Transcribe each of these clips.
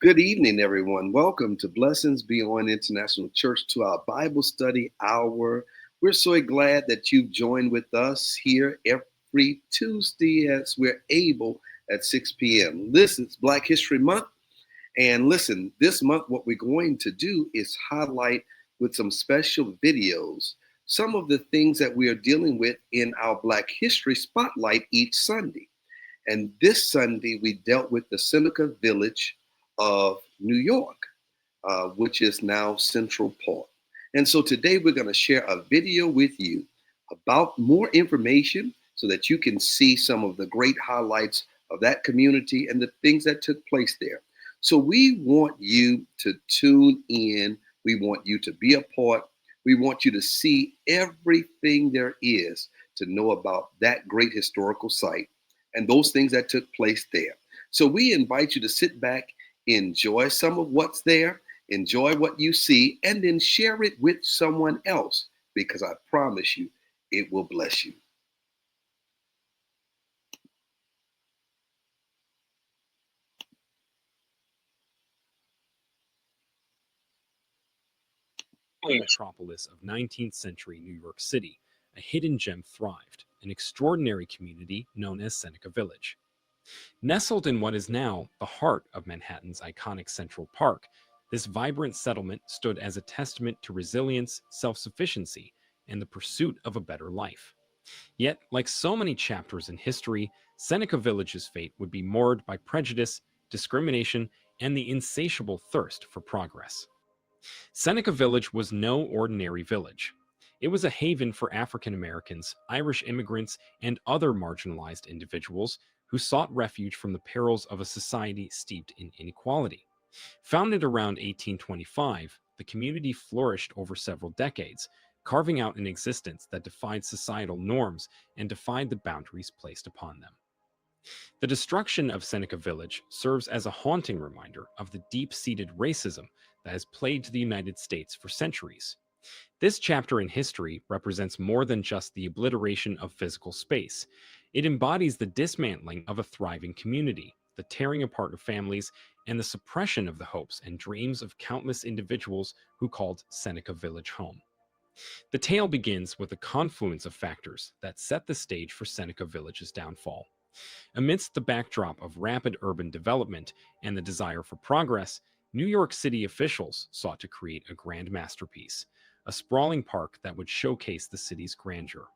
Good evening, everyone. Welcome to Blessings Beyond International Church to our Bible study hour. We're so glad that you've joined with us here every Tuesday as we're able at 6 p.m. This is Black History Month. And listen, this month, what we're going to do is highlight with some special videos some of the things that we are dealing with in our Black History Spotlight each Sunday. And this Sunday, we dealt with the Seneca Village of New York, which is now Central Park. And so today we're going to share a video with you about more information so that you can see some of the great highlights of that community and the things that took place there. So we want you to tune in. We want you to be a part. We want you to see everything there is to know about that great historical site and those things that took place there. So we invite you to sit back, enjoy some of what's there, enjoy what you see, and then share it with someone else because I promise you it will bless you. Metropolis of 19th century New York City, a hidden gem thrived, an extraordinary community known as Seneca Village. Nestled in what is now the heart of Manhattan's iconic Central Park, this vibrant settlement stood as a testament to resilience, self sufficiency, and the pursuit of a better life. Yet, like so many chapters in history, Seneca Village's fate would be marred by prejudice, discrimination, and the insatiable thirst for progress. Seneca Village was no ordinary village. It was a haven for African Americans, Irish immigrants, and other marginalized individuals who sought refuge from the perils of a society steeped in inequality. Founded around 1825, the community flourished over several decades, carving out an existence that defied societal norms and defied the boundaries placed upon them. The destruction of Seneca Village serves as a haunting reminder of the deep seated racism that has plagued the United States for centuries. This chapter in history represents more than just the obliteration of physical space. It embodies the dismantling of a thriving community, the tearing apart of families, and the suppression of the hopes and dreams of countless individuals who called Seneca Village home. The tale begins with a confluence of factors that set the stage for Seneca Village's downfall. Amidst the backdrop of rapid urban development and the desire for progress, New York City officials sought to create a grand masterpiece, a sprawling park that would showcase the city's grandeur.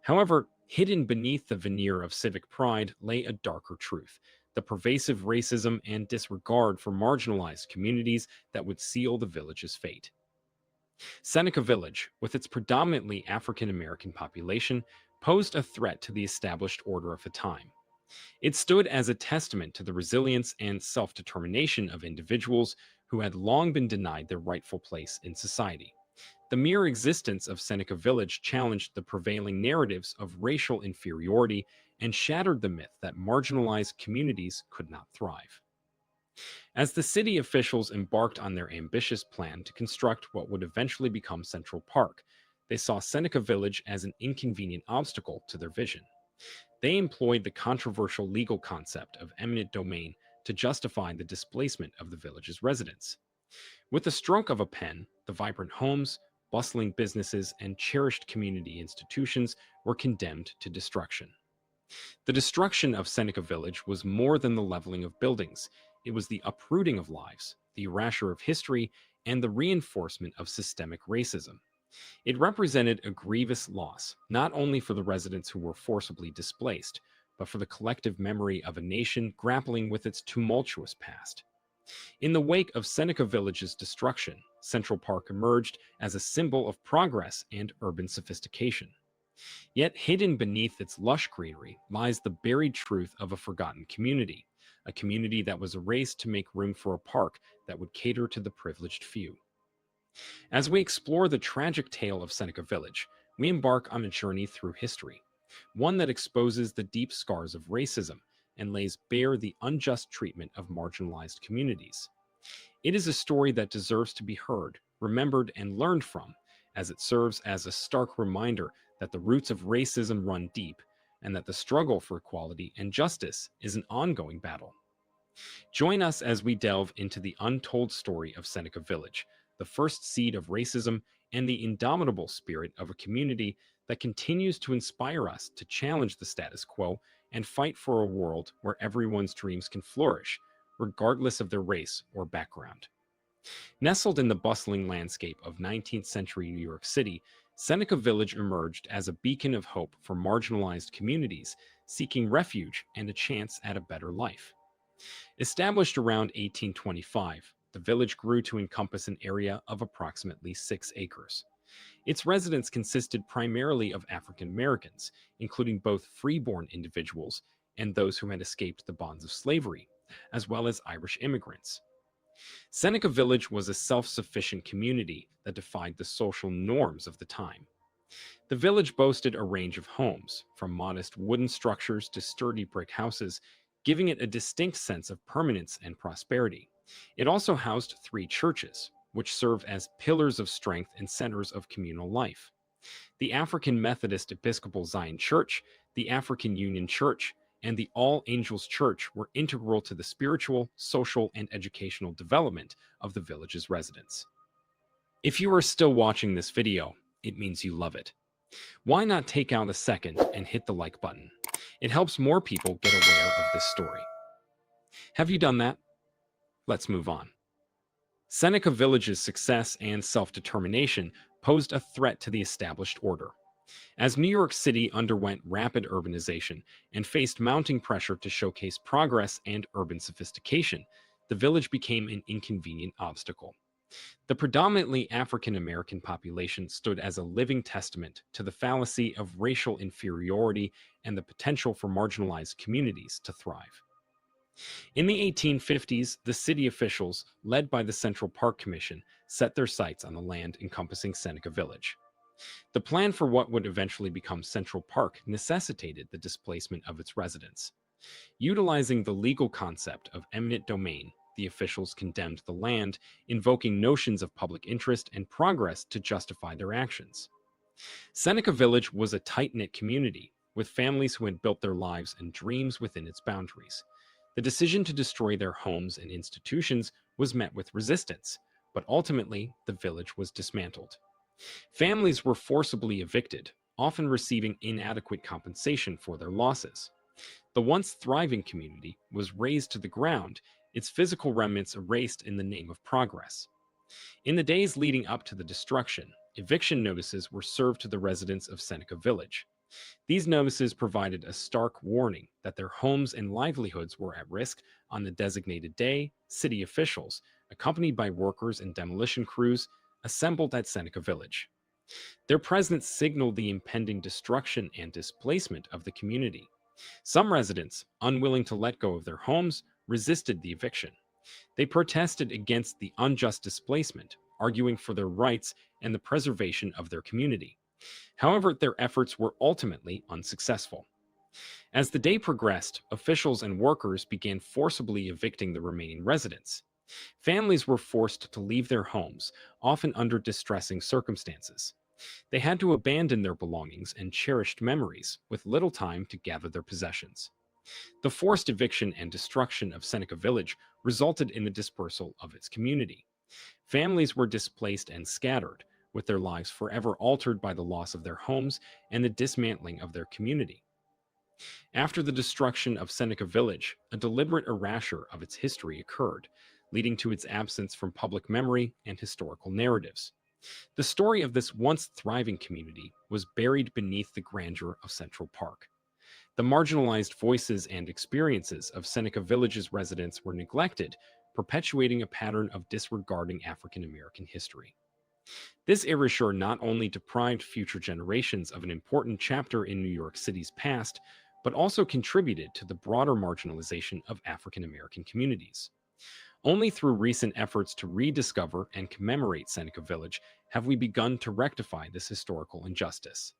However, hidden beneath the veneer of civic pride lay a darker truth: the pervasive racism and disregard for marginalized communities that would seal the village's fate. Seneca Village, with its predominantly African American population, posed a threat to the established order of the time. It stood as a testament to the resilience and self determination of individuals who had long been denied their rightful place in society. The mere existence of Seneca Village challenged the prevailing narratives of racial inferiority and shattered the myth that marginalized communities could not thrive. As the city officials embarked on their ambitious plan to construct what would eventually become Central Park, they saw Seneca Village as an inconvenient obstacle to their vision. They employed the controversial legal concept of eminent domain to justify the displacement of the village's residents. With the stroke of a pen, the vibrant homes, bustling businesses, and cherished community institutions were condemned to destruction. The destruction of Seneca Village was more than the leveling of buildings. It was the uprooting of lives, the erasure of history, and the reinforcement of systemic racism. It represented a grievous loss, not only for the residents who were forcibly displaced, but for the collective memory of a nation grappling with its tumultuous past. In the wake of Seneca Village's destruction, Central Park emerged as a symbol of progress and urban sophistication. Yet hidden beneath its lush greenery lies the buried truth of a forgotten community, a community that was erased to make room for a park that would cater to the privileged few. As we explore the tragic tale of Seneca Village, we embark on a journey through history, one that exposes the deep scars of racism and lays bare the unjust treatment of marginalized communities. It is a story that deserves to be heard, remembered, and learned from, as it serves as a stark reminder that the roots of racism run deep and that the struggle for equality and justice is an ongoing battle. Join us as we delve into the untold story of Seneca Village, the first seed of racism, and the indomitable spirit of a community that continues to inspire us to challenge the status quo and fight for a world where everyone's dreams can flourish, regardless of their race or background. Nestled in the bustling landscape of 19th century New York City, Seneca Village emerged as a beacon of hope for marginalized communities seeking refuge and a chance at a better life. Established around 1825, the village grew to encompass an area of approximately 6 acres. Its residents consisted primarily of African Americans, including both freeborn individuals and those who had escaped the bonds of slavery, as well as Irish immigrants. Seneca Village was a self sufficient community that defied the social norms of the time. The village boasted a range of homes, from modest wooden structures to sturdy brick houses, giving it a distinct sense of permanence and prosperity. It also housed 3 churches, which served as pillars of strength and centers of communal life. The African Methodist Episcopal Zion Church, the African Union Church, and the All Angels Church were integral to the spiritual, social, and educational development of the village's residents. If you are still watching this video, it means you love it. Why not take out a second and hit the like button? It helps more people get aware of this story. Have you done that? Let's move on. Seneca Village's success and self-determination posed a threat to the established order. As New York City underwent rapid urbanization and faced mounting pressure to showcase progress and urban sophistication, the village became an inconvenient obstacle. The predominantly African American population stood as a living testament to the fallacy of racial inferiority and the potential for marginalized communities to thrive. In the 1850s, the city officials, led by the Central Park Commission, set their sights on the land encompassing Seneca Village. The plan for what would eventually become Central Park necessitated the displacement of its residents. Utilizing the legal concept of eminent domain, the officials condemned the land, invoking notions of public interest and progress to justify their actions. Seneca Village was a tight-knit community, with families who had built their lives and dreams within its boundaries. The decision to destroy their homes and institutions was met with resistance, but ultimately the village was dismantled. Families were forcibly evicted, often receiving inadequate compensation for their losses. The once thriving community was razed to the ground, its physical remnants erased in the name of progress. In the days leading up to the destruction, eviction notices were served to the residents of Seneca Village. These notices provided a stark warning that their homes and livelihoods were at risk on the designated day. City officials, accompanied by workers and demolition crews, assembled at Seneca Village. Their presence signaled the impending destruction and displacement of the community. Some residents, unwilling to let go of their homes, resisted the eviction. They protested against the unjust displacement, arguing for their rights and the preservation of their community. However, their efforts were ultimately unsuccessful. As the day progressed, officials and workers began forcibly evicting the remaining residents. Families were forced to leave their homes, often under distressing circumstances. They had to abandon their belongings and cherished memories, with little time to gather their possessions. The forced eviction and destruction of Seneca Village resulted in the dispersal of its community. Families were displaced and scattered, with their lives forever altered by the loss of their homes and the dismantling of their community. After the destruction of Seneca Village, a deliberate erasure of its history occurred, leading to its absence from public memory and historical narratives. The story of this once thriving community was buried beneath the grandeur of Central Park. The marginalized voices and experiences of Seneca Village's residents were neglected, perpetuating a pattern of disregarding African American history. This erasure not only deprived future generations of an important chapter in New York City's past, but also contributed to the broader marginalization of African American communities. Only through recent efforts to rediscover and commemorate Seneca Village have we begun to rectify this historical injustice.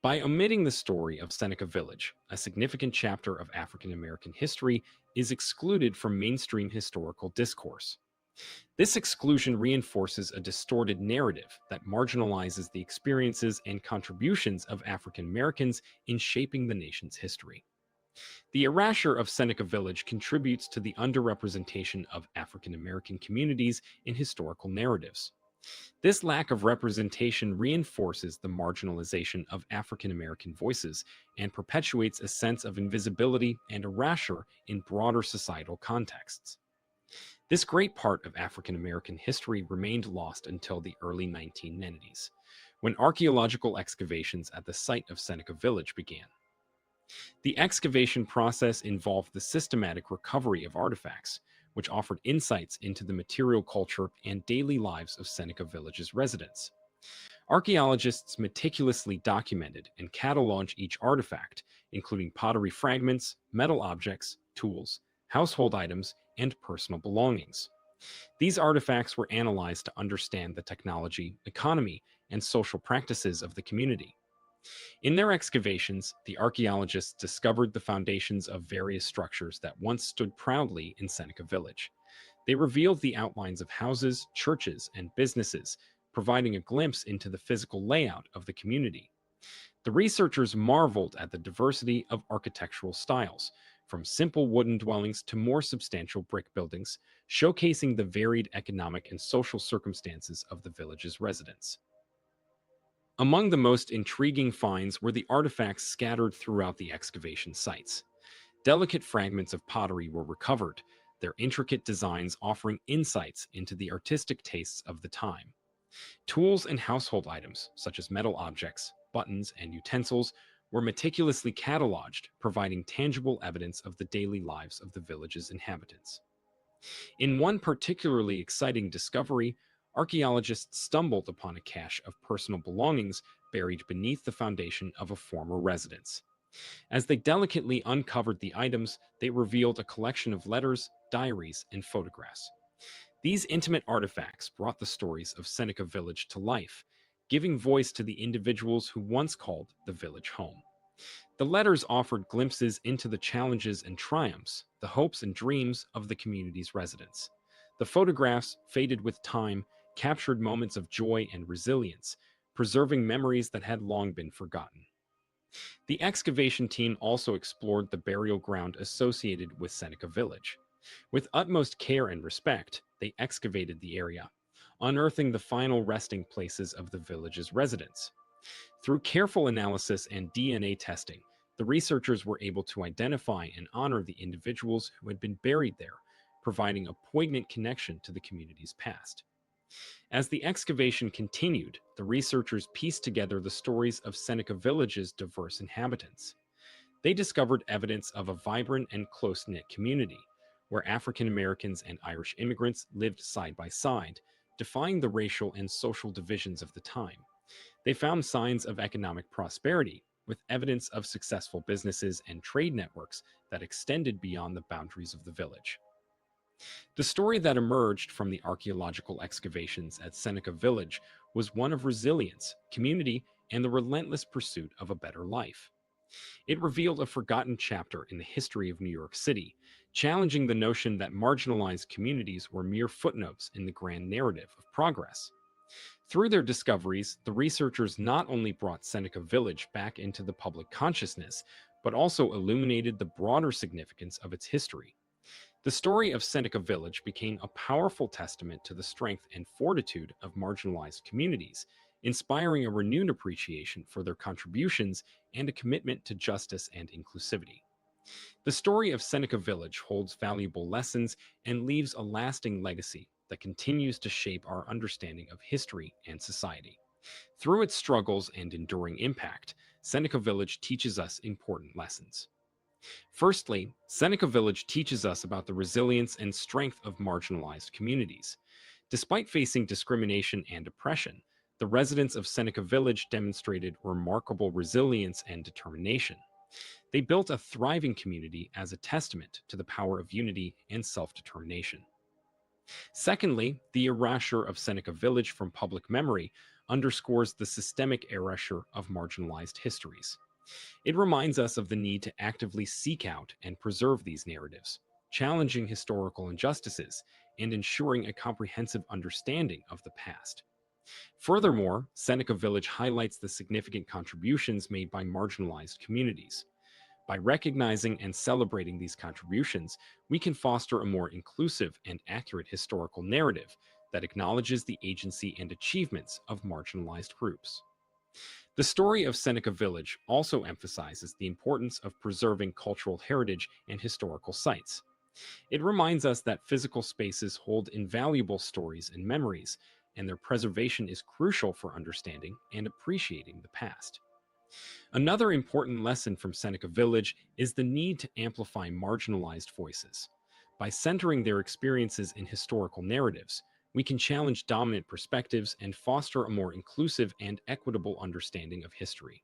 By omitting the story of Seneca Village, a significant chapter of African American history is excluded from mainstream historical discourse. This exclusion reinforces a distorted narrative that marginalizes the experiences and contributions of African Americans in shaping the nation's history. The erasure of Seneca Village contributes to the underrepresentation of African American communities in historical narratives. This lack of representation reinforces the marginalization of African American voices and perpetuates a sense of invisibility and erasure in broader societal contexts. This great part of African American history remained lost until the early 1990s, when archaeological excavations at the site of Seneca Village began. The excavation process involved the systematic recovery of artifacts, which offered insights into the material culture and daily lives of Seneca Village's residents. Archaeologists meticulously documented and cataloged each artifact, including pottery fragments, metal objects, tools, household items, and personal belongings. These artifacts were analyzed to understand the technology, economy, and social practices of the community. In their excavations, the archaeologists discovered the foundations of various structures that once stood proudly in Seneca Village. They revealed the outlines of houses, churches, and businesses, providing a glimpse into the physical layout of the community. The researchers marveled at the diversity of architectural styles, from simple wooden dwellings to more substantial brick buildings, showcasing the varied economic and social circumstances of the village's residents. Among the most intriguing finds were the artifacts scattered throughout the excavation sites. Delicate fragments of pottery were recovered, their intricate designs offering insights into the artistic tastes of the time. Tools and household items, such as metal objects, buttons, and utensils, were meticulously cataloged, providing tangible evidence of the daily lives of the village's inhabitants. In one particularly exciting discovery, archaeologists stumbled upon a cache of personal belongings buried beneath the foundation of a former residence. As they delicately uncovered the items, they revealed a collection of letters, diaries, and photographs. These intimate artifacts brought the stories of Seneca Village to life, giving voice to the individuals who once called the village home. The letters offered glimpses into the challenges and triumphs, the hopes and dreams of the community's residents. The photographs, faded with time, captured moments of joy and resilience, preserving memories that had long been forgotten. The excavation team also explored the burial ground associated with Seneca Village. With utmost care and respect, they excavated the area, unearthing the final resting places of the village's residents. Through careful analysis and DNA testing, the researchers were able to identify and honor the individuals who had been buried there, providing a poignant connection to the community's past. As the excavation continued, the researchers pieced together the stories of Seneca Village's diverse inhabitants. They discovered evidence of a vibrant and close knit community, where African Americans and Irish immigrants lived side by side, defying the racial and social divisions of the time. They found signs of economic prosperity, with evidence of successful businesses and trade networks that extended beyond the boundaries of the village. The story that emerged from the archaeological excavations at Seneca Village was one of resilience, community, and the relentless pursuit of a better life. It revealed a forgotten chapter in the history of New York City, challenging the notion that marginalized communities were mere footnotes in the grand narrative of progress. Through their discoveries, the researchers not only brought Seneca Village back into the public consciousness, but also illuminated the broader significance of its history. The story of Seneca Village became a powerful testament to the strength and fortitude of marginalized communities, inspiring a renewed appreciation for their contributions and a commitment to justice and inclusivity. The story of Seneca Village holds valuable lessons and leaves a lasting legacy that continues to shape our understanding of history and society. Through its struggles and enduring impact, Seneca Village teaches us important lessons. Firstly, Seneca Village teaches us about the resilience and strength of marginalized communities. Despite facing discrimination and oppression, the residents of Seneca Village demonstrated remarkable resilience and determination. They built a thriving community as a testament to the power of unity and self determination. Secondly, the erasure of Seneca Village from public memory underscores the systemic erasure of marginalized histories. It reminds us of the need to actively seek out and preserve these narratives, challenging historical injustices and ensuring a comprehensive understanding of the past. Furthermore, Seneca Village highlights the significant contributions made by marginalized communities. By recognizing and celebrating these contributions, we can foster a more inclusive and accurate historical narrative that acknowledges the agency and achievements of marginalized groups. The story of Seneca Village also emphasizes the importance of preserving cultural heritage and historical sites. It reminds us that physical spaces hold invaluable stories and memories, and their preservation is crucial for understanding and appreciating the past. Another important lesson from Seneca Village is the need to amplify marginalized voices. By centering their experiences in historical narratives, we can challenge dominant perspectives and foster a more inclusive and equitable understanding of history.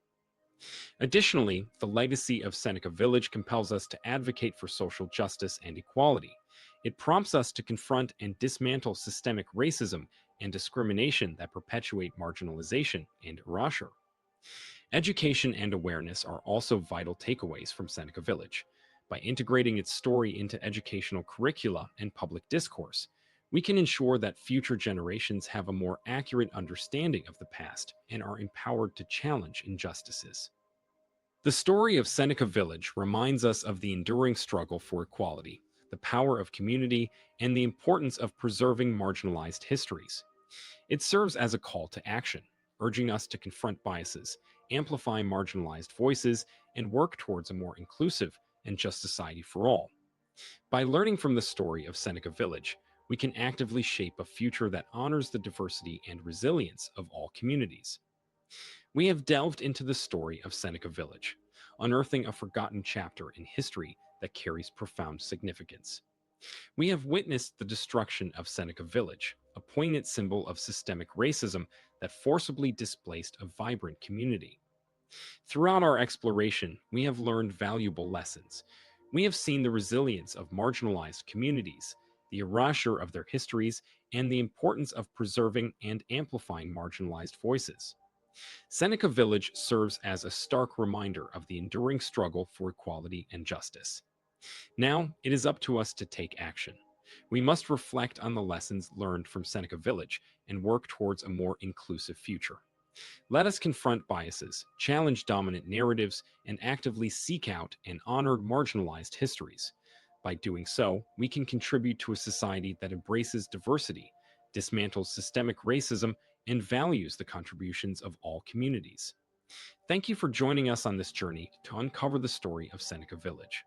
Additionally, the legacy of Seneca Village compels us to advocate for social justice and equality. It prompts us to confront and dismantle systemic racism and discrimination that perpetuate marginalization and erasure. Education and awareness are also vital takeaways from Seneca Village. By integrating its story into educational curricula and public discourse, we can ensure that future generations have a more accurate understanding of the past and are empowered to challenge injustices. The story of Seneca Village reminds us of the enduring struggle for equality, the power of community, and the importance of preserving marginalized histories. It serves as a call to action, urging us to confront biases, amplify marginalized voices, and work towards a more inclusive and just society for all. By learning from the story of Seneca Village, we can actively shape a future that honors the diversity and resilience of all communities. We have delved into the story of Seneca Village, unearthing a forgotten chapter in history that carries profound significance. We have witnessed the destruction of Seneca Village, a poignant symbol of systemic racism that forcibly displaced a vibrant community. Throughout our exploration, we have learned valuable lessons. We have seen the resilience of marginalized communities, the erasure of their histories, and the importance of preserving and amplifying marginalized voices. Seneca Village serves as a stark reminder of the enduring struggle for equality and justice. Now, it is up to us to take action. We must reflect on the lessons learned from Seneca Village and work towards a more inclusive future. Let us confront biases, challenge dominant narratives, and actively seek out and honor marginalized histories. By doing so, we can contribute to a society that embraces diversity, dismantles systemic racism, and values the contributions of all communities. Thank you for joining us on this journey to uncover the story of Seneca Village.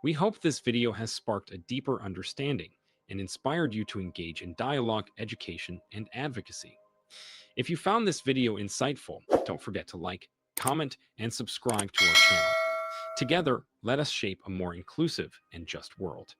We hope this video has sparked a deeper understanding and inspired you to engage in dialogue, education, and advocacy. If you found this video insightful, don't forget to like, comment, and subscribe to our channel. Together, let us shape a more inclusive and just world.